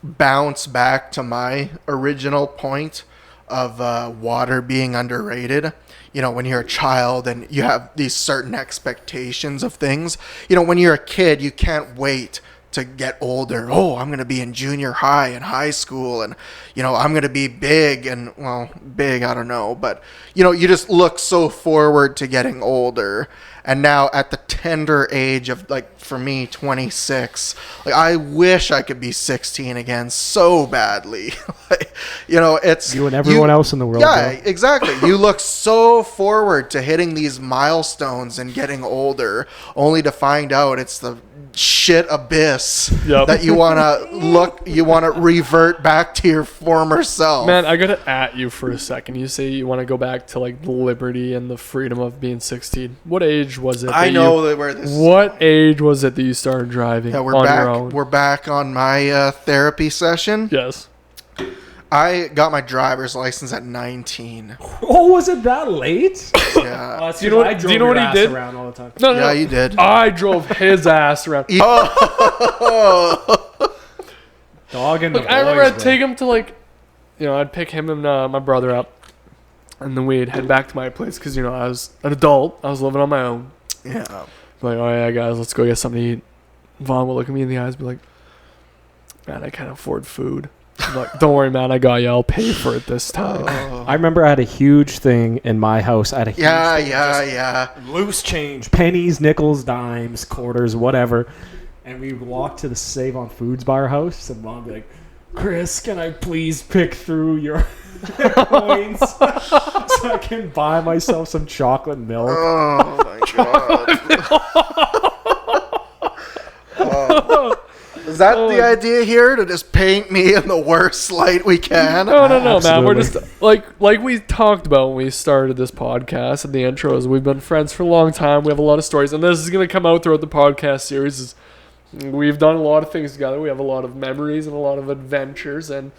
bounce back to my original point of water being underrated, you know, when you're a child and you have these certain expectations of things, you know, when you're a kid, you can't wait to get older. Oh, I'm going to be in junior high and high school and, you know, I'm going to be big and, well, big, I don't know. But, you know, you just look so forward to getting older. And now at the tender age of, like, for me, 26, like, I wish I could be 16 again so badly. Like, you know, it's... You and everyone else in the world. Yeah, bro. exactly. You look so forward to hitting these milestones and getting older, only to find out it's the shit abyss that you want to revert back to your former self. Man, I gotta at you for a second. You say you want to go back to like the liberty and the freedom of being 16. What age was it? What age was it that you started driving? Yeah, your own? We're back on my therapy session. Yes. I got my driver's license at 19. Oh, was it that late? Yeah. Do you know what he did? Around all the time. No, you did. I drove his ass around. Dog and Look, I remember I'd take him to like, you know, I'd pick him and my brother up, and then we'd head back to my place because, you know, I was an adult. I was living on my own. Yeah. Like, oh yeah, guys, let's go get something to eat. Vaughn will look at me in the eyes and be like, man, I can't afford food. I'm like, don't worry, man, I got you. I'll pay for it this time. I remember I had a huge thing in my house. I had a huge thing, loose change, pennies, nickels, dimes, quarters, whatever. And we would walk to the Save on Foods by our house, and Mom would be like, Chris, can I please pick through your coins so I can buy myself some chocolate milk? Oh, my God. Is that the idea here, to just paint me in the worst light we can? No, man. We're just like we talked about when we started this podcast and the intros. We've been friends for a long time. We have a lot of stories, and this is going to come out throughout the podcast series. We've done a lot of things together. We have a lot of memories and a lot of adventures, and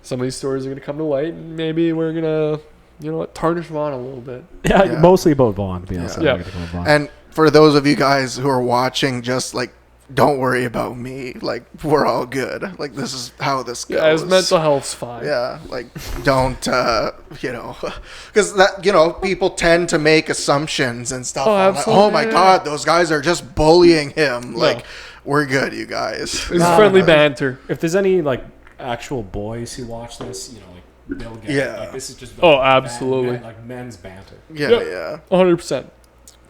some of these stories are going to come to light. And maybe we're going to, you know, tarnish Vaughn a little bit. Yeah, mostly about Vaughn, to be honest. Yeah. And for those of you guys who are watching, just like, don't worry about me. Like, we're all good. Like, this is how this goes. Yeah, his mental health's fine. Yeah, like, don't, you know, because that, you know, people tend to make assumptions and stuff. Oh, absolutely. Like, oh my God, those guys are just bullying him. Like, we're good, you guys. It's friendly banter. If there's any like actual boys who watch this, you know, like they'll get it. Like, this is just absolutely like men's banter. Yeah, 100%.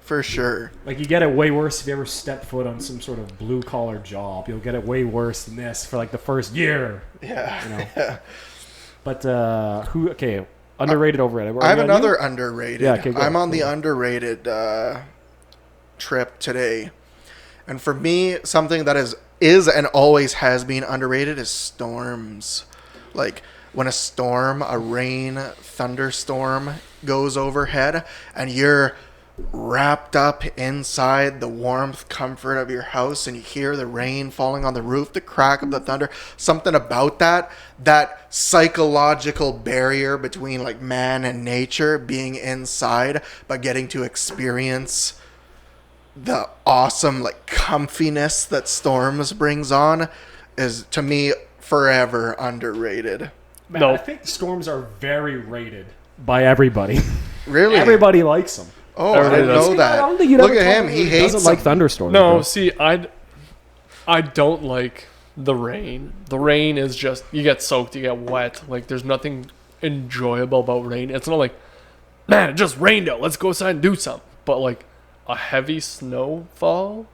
For sure. Like, you get it way worse if you ever step foot on some sort of blue collar job. You'll get it way worse than this for like the first year. Yeah. You know? Yeah. But underrated, overrated. I have another underrated. Yeah, okay, I'm on the underrated trip today. And for me, something that is and always has been underrated is storms. Like, when a storm, a rain thunderstorm goes overhead and you're wrapped up inside the warmth, comfort of your house, and you hear the rain falling on the roof, the crack of the thunder, something about that psychological barrier between like man and nature, being inside but getting to experience the awesome like comfiness that storms brings on, is to me forever underrated. Man, No. I think storms are very rated by everybody. Really? Everybody likes them. Oh, I didn't know that. I don't think you'd Look ever at tell him. me He he hates doesn't like them. thunderstorms. No, bro. see, I don't like the rain. The rain is just, you get soaked, you get wet. Like, there's nothing enjoyable about rain. It's not like, man, it just rained out, let's go outside and do something. But like a heavy snowfall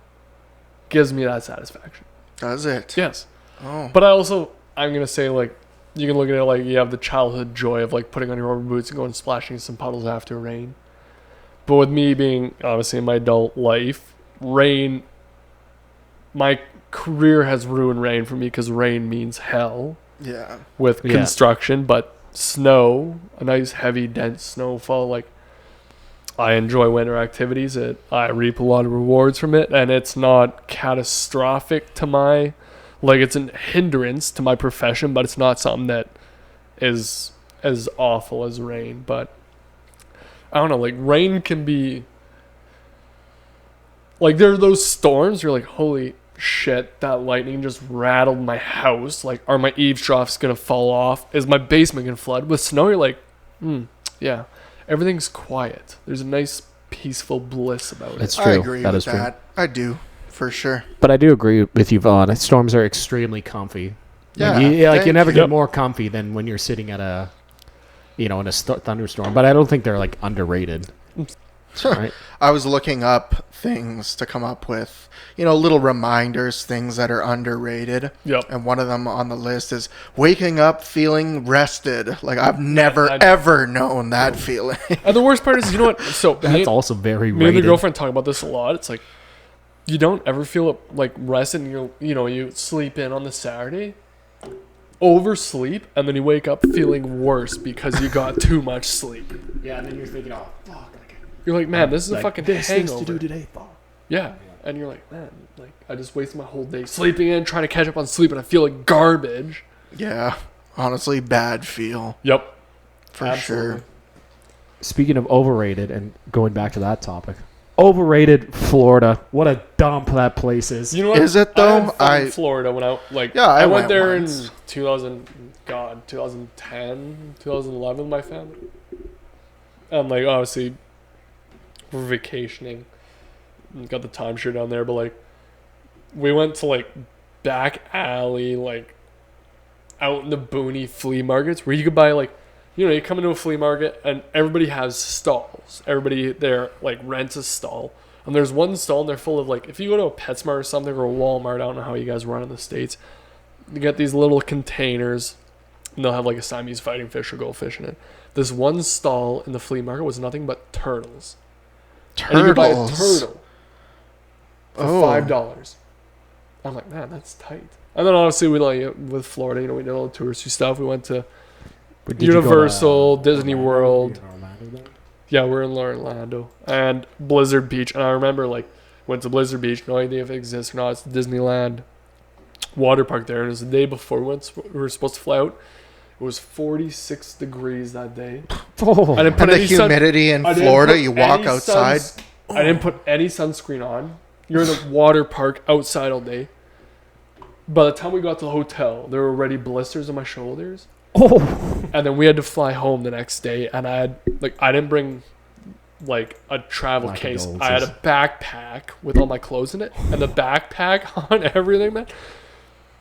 gives me that satisfaction. Does it? Yes. Oh. But I'm gonna say, like, you can look at it like you have the childhood joy of like putting on your rubber boots and going splashing in some puddles after rain. But with me being obviously in my adult life, rain, my career has ruined rain for me because rain means hell Yeah. with Yeah. construction. But snow, a nice heavy dense snowfall, like, I enjoy winter activities. I reap a lot of rewards from it, and it's not catastrophic to my, like, it's a hindrance to my profession, but it's not something that is as awful as rain. But I don't know, like, rain can be, like, there are those storms you're like, holy shit, that lightning just rattled my house. Like, are my eaves troughs gonna fall off? Is my basement gonna flood? With snow, you're like, yeah, everything's quiet. There's a nice peaceful bliss about it. It's true. I agree That with is true. that. I do, for sure. But I do agree with you, Vaughn. Storms are extremely comfy. Yeah, Like, you thank never you. get more comfy than when you're sitting at a, in a thunderstorm. But I don't think they're like underrated. Right? I was looking up things to come up with, little reminders, things that are underrated. Yep. And one of them on the list is waking up feeling rested. Like, I've never, I'd- ever known that feeling. And the worst part is, you know what? So That's also very me and the rated. girlfriend talk about this a lot. It's like, you don't ever feel like rested, and you sleep in on the Saturday, oversleep, and then you wake up feeling worse because you got too much sleep. Yeah, and then you're thinking, oh, fuck. You're like, man, this is a Like, fucking there's things hangover. to do today. Fuck. Yeah. And you're like, man, like, I just wasted my whole day sleeping in, trying to catch up on sleep, and I feel like garbage. Yeah. Honestly, bad feel. Yep. For Absolutely. sure. Speaking of overrated, and going back to that topic, overrated Florida. What a dump that place is. You know what? Is it, I though? had fun in Florida when I I went went there once. in 2010, 2011 with my family. And like, obviously, we're vacationing. Got the timeshare down there, but like, we went to like back alley, like out in the boony flea markets where you could buy like, you come into a flea market and everybody has stalls. Everybody there like rents a stall. And there's one stall and they're full of like, if you go to a PetSmart or something or a Walmart, I don't know how you guys run in the States, you get these little containers and they'll have like a Siamese fighting fish or goldfish in it. This one stall in the flea market was nothing but turtles. And you could buy a Turtles. turtle for Oh. $5. I'm like, man, that's tight. And then obviously we like with Florida, we did all the touristy stuff. We went to But did you go to, Universal, Disney Orlando? World. You in Orlando then? Yeah, we're in Orlando and Blizzard Beach. And I remember like went to Blizzard Beach, no idea if it exists or not. It's the Disneyland water park there. And it was the day before we were supposed to fly out. It was 46 degrees that day. Oh, I didn't put And the any sun- humidity in I didn't Florida, put you walk any outside. I didn't put any sunscreen on. You're in a water park outside all day. By the time we got to the hotel, there were already blisters on my shoulders. oh, And then we had to fly home the next day. And I didn't bring like a travel My case. I had a condolences. backpack with all my clothes in it. And the backpack on everything, man.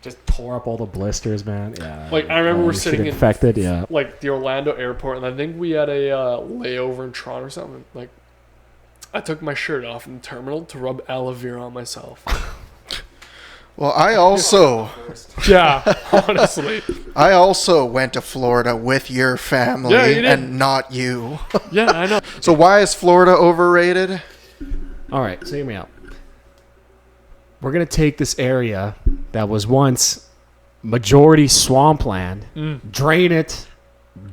just tore up all the blisters, man. Yeah. Like, I remember we're your shit sitting in- infected. Yeah. Like the Orlando airport. And I think we had a layover in Toronto or something. Like, I took my shirt off in the terminal to rub aloe vera on myself. Well, I also Yeah, honestly. went to Florida with your family Yeah, you did. and not you. Yeah, I know. So why is Florida overrated? All right, so hear me out. We're gonna take this area that was once majority swampland, drain it,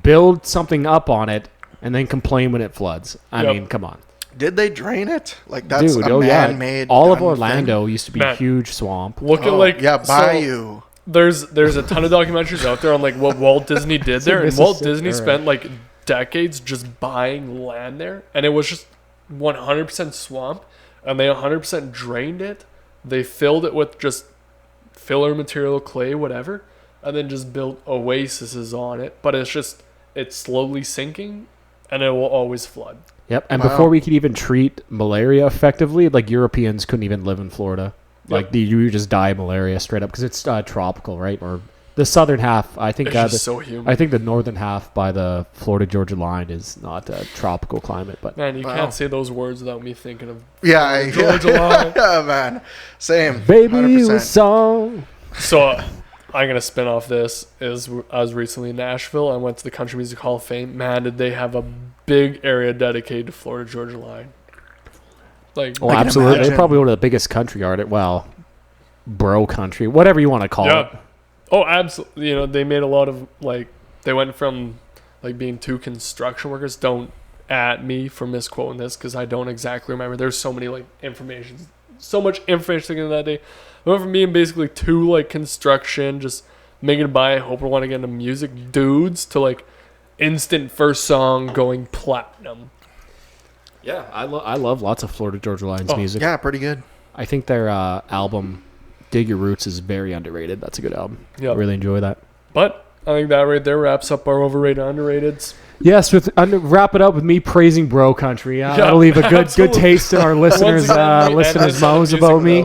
build something up on it, and then complain when it floods. I mean, come on. Did they drain it? Like, that's Dude, a man-made all of kind Orlando thing? used to be a huge swamp. Look at like Bayou. There's a ton of documentaries out there on like what Walt Disney did there, and Walt Disney spent like decades just buying land there, and it was just 100% swamp, and they 100% drained it. They filled it with just filler material, clay, whatever, and then just built oases on it. But it's slowly sinking, and it will always flood. Yep, and before we could even treat malaria effectively, like Europeans couldn't even live in Florida. Like you just die of malaria straight up because it's tropical, right? Or the southern half, I think. It's just so humid. I think the northern half by the Florida-Georgia line is not a tropical climate. But man, you can't say those words without me thinking of Georgia line. Yeah, man, same. Baby, 100%. was song. So I'm gonna spin off this. I was recently in Nashville. I went to the Country Music Hall of Fame. Man, did they have a big area dedicated to Florida Georgia Line? Like, oh, absolutely. They're probably one of the biggest country artists. Well, bro country, whatever you want to call it. Oh, absolutely. You know, they made a lot of like. They went from like being two construction workers. Don't at me for misquoting this because I don't exactly remember. There's so many like so much information in that day. I went from being basically two like construction, just making it by, hope I want to get into music dudes to like instant first song going platinum. Yeah, I love lots of Florida Georgia Line's music. Yeah, pretty good. I think their album Dig Your Roots is very underrated. That's a good album. Yeah, I really enjoy that. But I think that right there wraps up our overrated underrateds. Yes, wrap it up with me praising bro country. That'll leave a good taste in our listeners' mouths about me.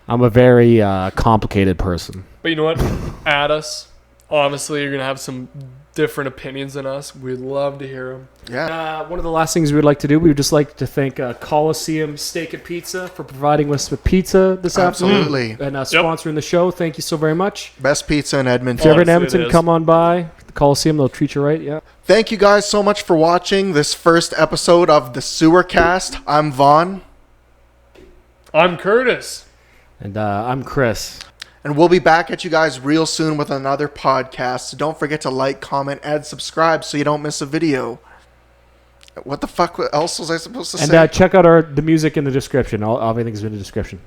I'm a very complicated person. But you know what? Add us. Honestly, you're gonna have some different opinions than us. We'd love to hear them. Yeah. One of the last things we would like to do, we would just like to thank Coliseum Steak and Pizza for providing us with pizza this afternoon. Absolutely. And sponsoring the show. Thank you so very much. Best pizza in Edmonton. If you're ever in Edmonton, come on by the Coliseum. They'll treat you right. Yeah. Thank you guys so much for watching this first episode of the Sewercast. I'm Vaughn. I'm Curtis. And I'm Chris. And we'll be back at you guys real soon with another podcast. So don't forget to like, comment, and subscribe so you don't miss a video. What the fuck else was I supposed to say? And check out the music in the description. Everything's in the description.